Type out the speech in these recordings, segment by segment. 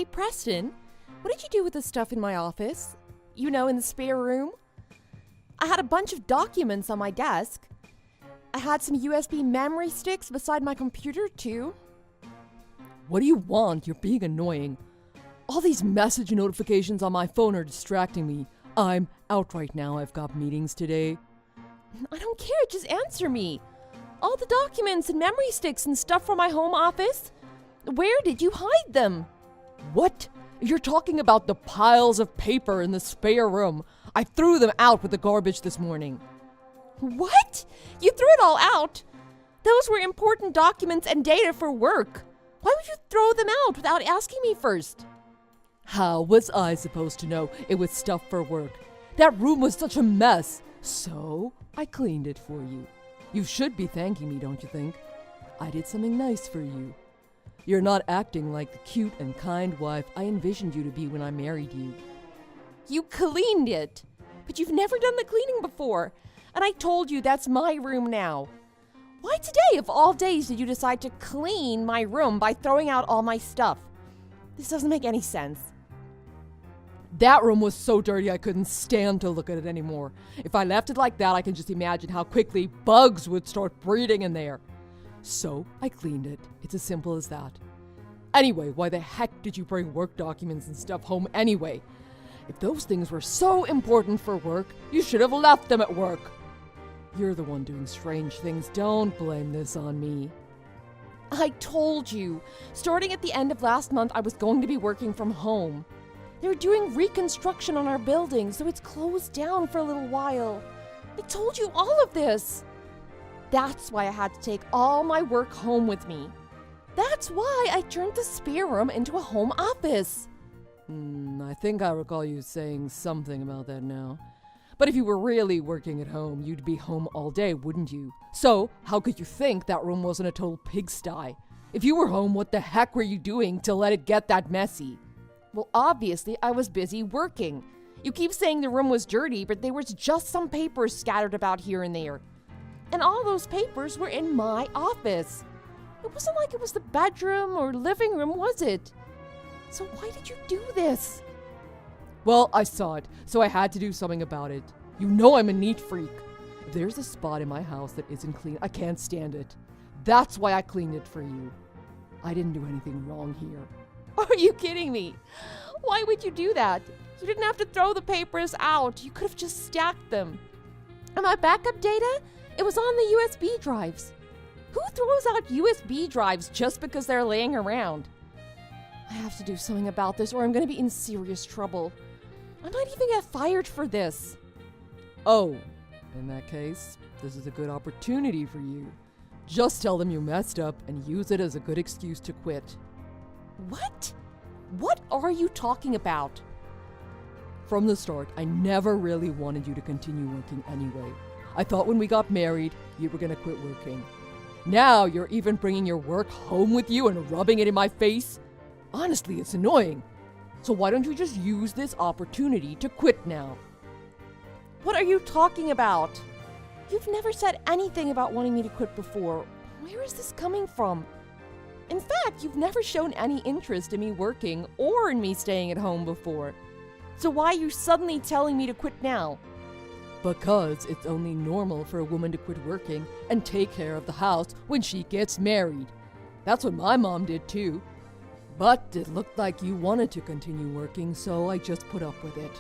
Hey, Preston, what did you do with the stuff in my office? You know, in the spare room? I had a bunch of documents on my desk. I had some USB memory sticks beside my computer, too. What do you want? You're being annoying. All these message notifications on my phone are distracting me. I'm out right now. I've got meetings today. I don't care, just answer me. All the documents and memory sticks and stuff from my home office? Where did you hide them? What? You're talking about the piles of paper in the spare room. I threw them out with the garbage this morning. What? You threw it all out? Those were important documents and data for work. Why would you throw them out without asking me first? How was I supposed to know it was stuff for work? That room was such a mess. So, I cleaned it for you. You should be thanking me, don't you think? I did something nice for you. You're not acting like the cute and kind wife I envisioned you to be when I married you. You cleaned it, but you've never done the cleaning before, and I told you that's my room now. Why today, of all days, did you decide to clean my room by throwing out all my stuff? This doesn't make any sense. That room was so dirty I couldn't stand to look at it anymore. If I left it like that, I can just imagine how quickly bugs would start breeding in there. So, I cleaned it. It's as simple as that. Anyway, why the heck did you bring work documents and stuff home anyway? If those things were so important for work, you should have left them at work. You're the one doing strange things. Don't blame this on me. I told you. Starting at the end of last month, I was going to be working from home. They're doing reconstruction on our building, so it's closed down for a little while. I told you all of this. That's why I had to take all my work home with me. That's why I turned the spare room into a home office. I think I recall you saying something about that now. But if you were really working at home, you'd be home all day, wouldn't you? So, how could you think that room wasn't a total pigsty? If you were home, what the heck were you doing to let it get that messy? Well, obviously, I was busy working. You keep saying the room was dirty, but there was just some papers scattered about here and there. And all those papers were in my office. It wasn't like it was the bedroom or living room, was it? So why did you do this? Well, I saw it, so I had to do something about it. You know I'm a neat freak. If there's a spot in my house that isn't clean, I can't stand it. That's why I cleaned it for you. I didn't do anything wrong here. Are you kidding me? Why would you do that? You didn't have to throw the papers out. You could have just stacked them. And my backup data? It was on the USB drives. Who throws out USB drives just because they're laying around? I have to do something about this or I'm going to be in serious trouble. I might even get fired for this. Oh, in that case, this is a good opportunity for you. Just tell them you messed up and use it as a good excuse to quit. What? What are you talking about? From the start, I never really wanted you to continue working anyway. I thought when we got married, you were gonna quit working. Now you're even bringing your work home with you and rubbing it in my face? Honestly, it's annoying. So why don't you just use this opportunity to quit now? What are you talking about? You've never said anything about wanting me to quit before. Where is this coming from? In fact, you've never shown any interest in me working or in me staying at home before. So why are you suddenly telling me to quit now? Because it's only normal for a woman to quit working and take care of the house when she gets married. That's what my mom did too. But it looked like you wanted to continue working, so I just put up with it.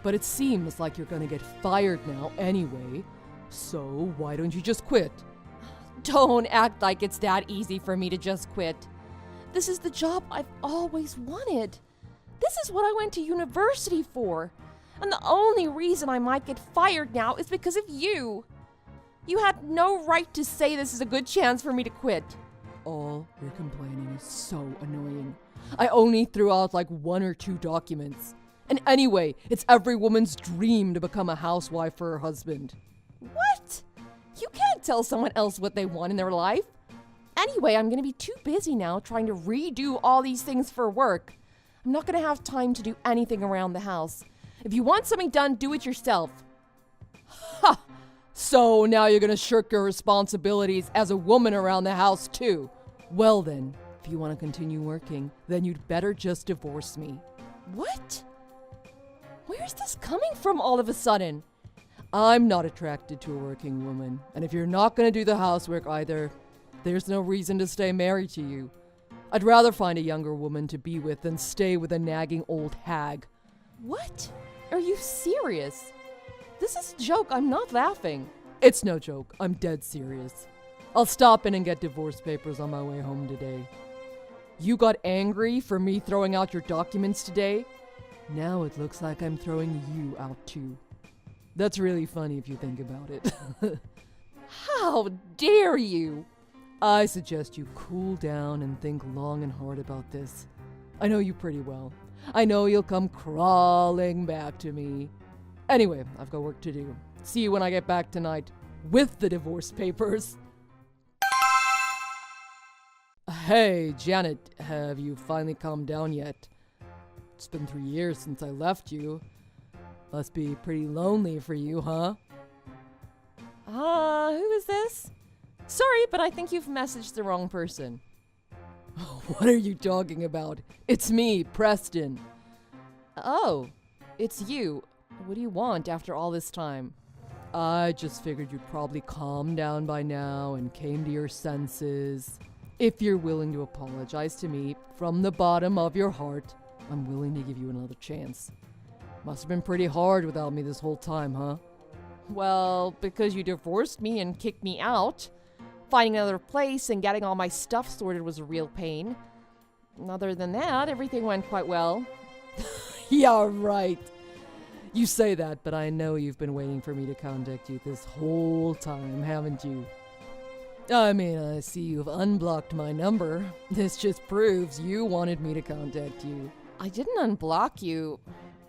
But it seems like you're gonna get fired now anyway, so why don't you just quit? Don't act like it's that easy for me to just quit. This is the job I've always wanted. This is what I went to university for. And the only reason I might get fired now is because of you. You had no right to say this is a good chance for me to quit. All your complaining is so annoying. I only threw out like 1 or 2 documents. And anyway, it's every woman's dream to become a housewife for her husband. What? You can't tell someone else what they want in their life. Anyway, I'm going to be too busy now trying to redo all these things for work. I'm not going to have time to do anything around the house. If you want something done, do it yourself. Ha! So now you're gonna shirk your responsibilities as a woman around the house too. Well then, If you want to continue working, then you'd better just divorce me. What? Where's this coming from all of a sudden? I'm not attracted to a working woman, and if you're not going to do the housework either, there's no reason to stay married to you. I'd rather find a younger woman to be with than stay with a nagging old hag. What? Are you serious? This is a joke. I'm not laughing. It's no joke. I'm dead serious. I'll stop in and get divorce papers on my way home today. You got angry for me throwing out your documents today? Now it looks like I'm throwing you out too. That's really funny if you think about it. How dare you? I suggest you cool down and think long and hard about this. I know you pretty well. I know you'll come crawling back to me. Anyway, I've got work to do. See you when I get back tonight with the divorce papers. Hey, Janet, have you finally calmed down yet? It's been 3 years since I left you. Must be pretty lonely for you, huh? Who is this? Sorry, but I think you've messaged the wrong person. What are you talking about? It's me, Preston. Oh, it's you. What do you want after all this time? I just figured you'd probably calm down by now and came to your senses. If you're willing to apologize to me from the bottom of your heart, I'm willing to give you another chance. Must have been pretty hard without me this whole time, huh? Well, because you divorced me and kicked me out. Finding another place and getting all my stuff sorted was a real pain. Other than that, everything went quite well. Yeah, right. You say that, but I know you've been waiting for me to contact you this whole time, haven't you? I mean, I see you've unblocked my number. This just proves you wanted me to contact you. I didn't unblock you.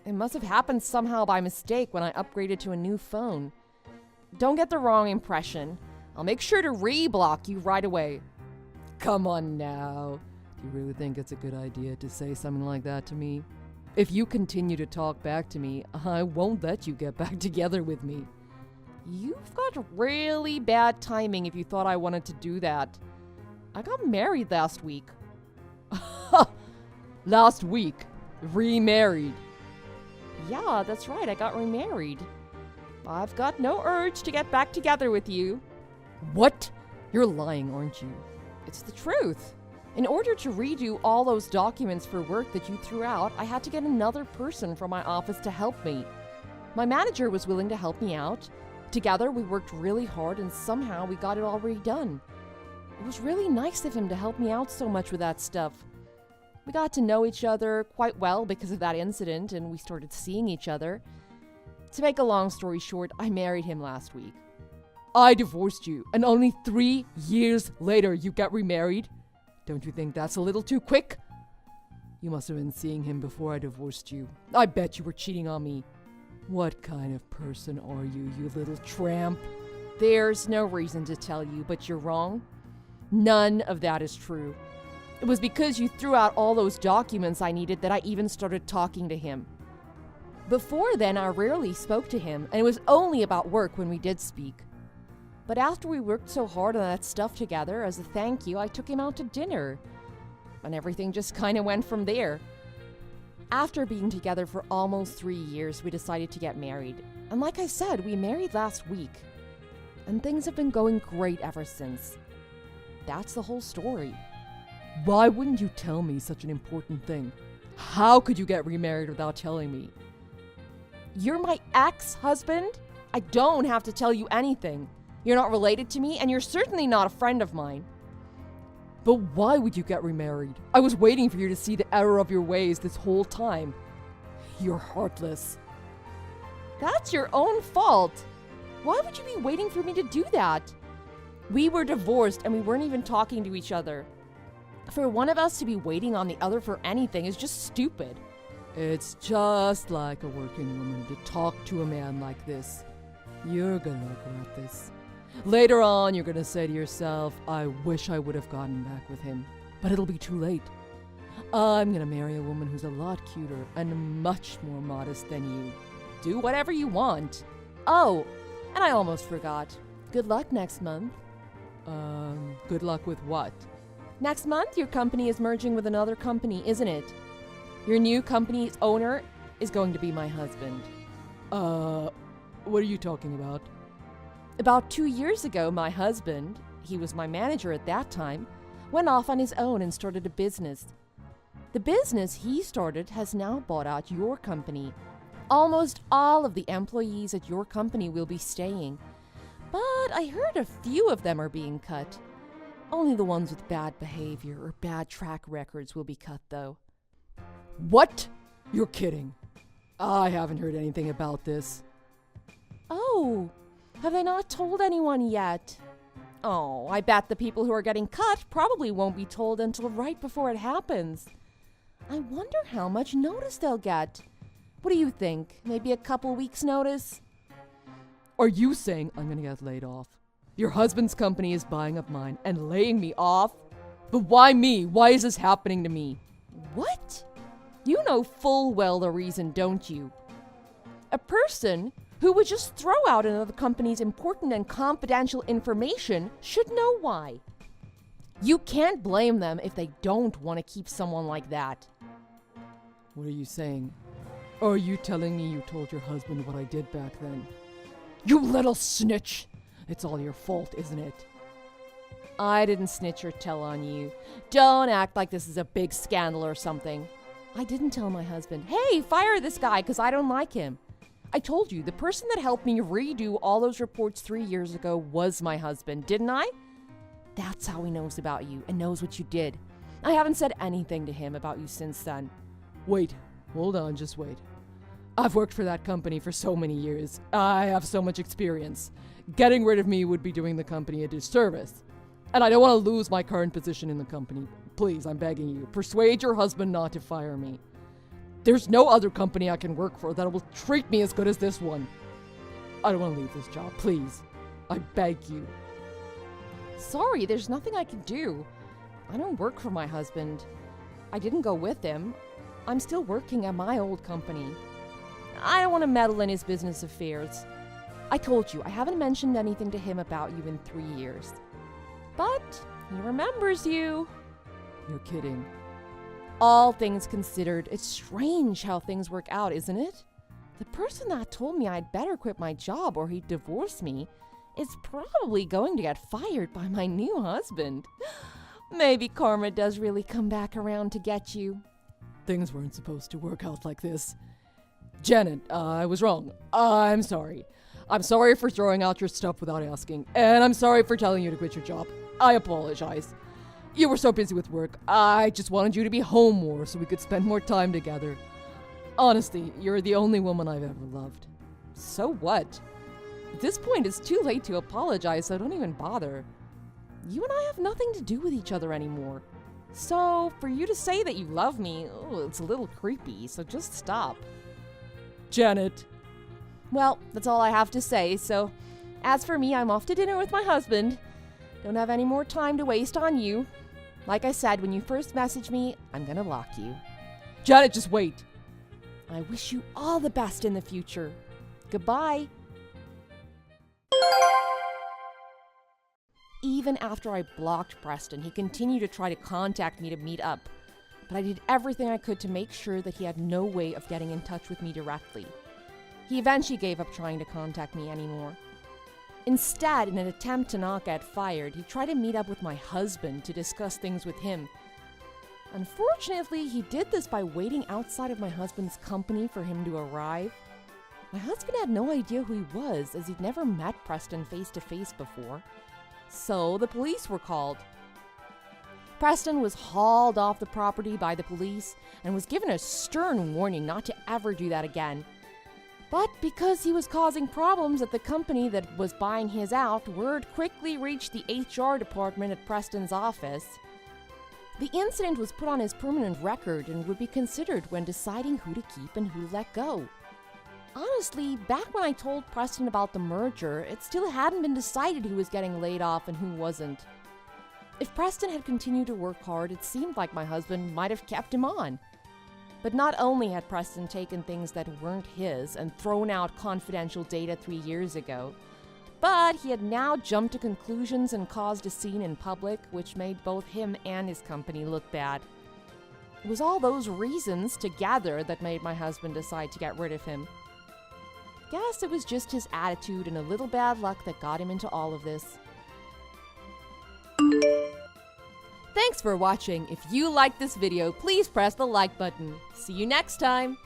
It must have happened somehow by mistake when I upgraded to a new phone. Don't get the wrong impression. I'll make sure to re-block you right away. Come on now. Do you really think it's a good idea to say something like that to me? If you continue to talk back to me, I won't let you get back together with me. You've got really bad timing if you thought I wanted to do that. I got married last week. Last week? Remarried? Yeah, that's right, I got remarried. I've got no urge to get back together with you. What? You're lying, aren't you? It's the truth. In order to redo all those documents for work that you threw out, I had to get another person from my office to help me. My manager was willing to help me out. Together, we worked really hard and somehow we got it all redone. It was really nice of him to help me out so much with that stuff. We got to know each other quite well because of that incident and we started seeing each other. To make a long story short, I married him last week. I divorced you, and only 3 years later you get remarried? Don't you think that's a little too quick? You must have been seeing him before I divorced you. I bet you were cheating on me. What kind of person are you, you little tramp? There's no reason to tell you, but you're wrong. None of that is true. It was because you threw out all those documents I needed that I even started talking to him. Before then, I rarely spoke to him, and it was only about work when we did speak. But after we worked so hard on that stuff together, as a thank you, I took him out to dinner. And everything just kind of went from there. After being together for almost 3 years, we decided to get married. And like I said, we married last week. And things have been going great ever since. That's the whole story. Why wouldn't you tell me such an important thing? How could you get remarried without telling me? You're my ex-husband? I don't have to tell you anything. You're not related to me, and you're certainly not a friend of mine. But why would you get remarried? I was waiting for you to see the error of your ways this whole time. You're heartless. That's your own fault. Why would you be waiting for me to do that? We were divorced, and we weren't even talking to each other. For one of us to be waiting on the other for anything is just stupid. It's just like a working woman to talk to a man like this. You're gonna regret this. Later on, you're gonna say to yourself, I wish I would have gotten back with him. But it'll be too late. I'm gonna marry a woman who's a lot cuter and much more modest than you. Do whatever you want. Oh, and I almost forgot. Good luck next month. Good luck with what? Next month, your company is merging with another company, isn't it? Your new company's owner is going to be my husband. What are you talking about? About 2 years ago, my husband, he was my manager at that time, went off on his own and started a business. The business he started has now bought out your company. Almost all of the employees at your company will be staying, but I heard a few of them are being cut. Only the ones with bad behavior or bad track records will be cut, though. What? You're kidding. I haven't heard anything about this. Oh, have they not told anyone yet? Oh, I bet the people who are getting cut probably won't be told until right before it happens. I wonder how much notice they'll get. What do you think? Maybe a couple weeks' notice? Are you saying I'm gonna get laid off? Your husband's company is buying up mine and laying me off? But why me? Why is this happening to me? What? You know full well the reason, don't you? A person who would just throw out another company's important and confidential information should know why. You can't blame them if they don't want to keep someone like that. What are you saying? Are you telling me you told your husband what I did back then? You little snitch! It's all your fault, isn't it? I didn't snitch or tell on you. Don't act like this is a big scandal or something. I didn't tell my husband, hey, fire this guy because I don't like him. I told you, the person that helped me redo all those reports 3 years ago was my husband, didn't I? That's how he knows about you and knows what you did. I haven't said anything to him about you since then. Wait, hold on, just wait. I've worked for that company for so many years. I have so much experience. Getting rid of me would be doing the company a disservice. And I don't want to lose my current position in the company. Please, I'm begging you, persuade your husband not to fire me. There's no other company I can work for that will treat me as good as this one. I don't want to leave this job, please. I beg you. Sorry, there's nothing I can do. I don't work for my husband. I didn't go with him. I'm still working at my old company. I don't want to meddle in his business affairs. I told you, I haven't mentioned anything to him about you in 3 years. But he remembers you. You're kidding. All things considered, it's strange how things work out, isn't it? The person that told me I'd better quit my job or he'd divorce me is probably going to get fired by my new husband. Maybe karma does really come back around to get you. Things weren't supposed to work out like this. Janet, I was wrong. I'm sorry. I'm sorry for throwing out your stuff without asking, and I'm sorry for telling you to quit your job. I apologize. You were so busy with work. I just wanted you to be home more so we could spend more time together. Honestly, you're the only woman I've ever loved. So what? At this point, it's too late to apologize, so don't even bother. You and I have nothing to do with each other anymore. So, for you to say that you love me, it's a little creepy, so just stop. Janet. Well, that's all I have to say, so as for me, I'm off to dinner with my husband. Don't have any more time to waste on you. Like I said, when you first message me, I'm gonna block you. Janet, just wait. I wish you all the best in the future. Goodbye. Even after I blocked Preston, he continued to try to contact me to meet up. But I did everything I could to make sure that he had no way of getting in touch with me directly. He eventually gave up trying to contact me anymore. Instead, in an attempt to not get fired, he tried to meet up with my husband to discuss things with him. Unfortunately, he did this by waiting outside of my husband's company for him to arrive. My husband had no idea who he was, as he'd never met Preston face to face before. So the police were called. Preston was hauled off the property by the police and was given a stern warning not to ever do that again. But because he was causing problems at the company that was buying his out, word quickly reached the HR department at Preston's office. The incident was put on his permanent record and would be considered when deciding who to keep and who to let go. Honestly, back when I told Preston about the merger, it still hadn't been decided who was getting laid off and who wasn't. If Preston had continued to work hard, it seemed like my husband might have kept him on. But not only had Preston taken things that weren't his and thrown out confidential data 3 years ago, But he had now jumped to conclusions and caused a scene in public, which made both him and his company look bad. It was all those reasons together that made my husband decide to get rid of him. Guess it was just his attitude and a little bad luck that got him into all of this. Thanks for watching. If you liked this video, please press the like button. See you next time.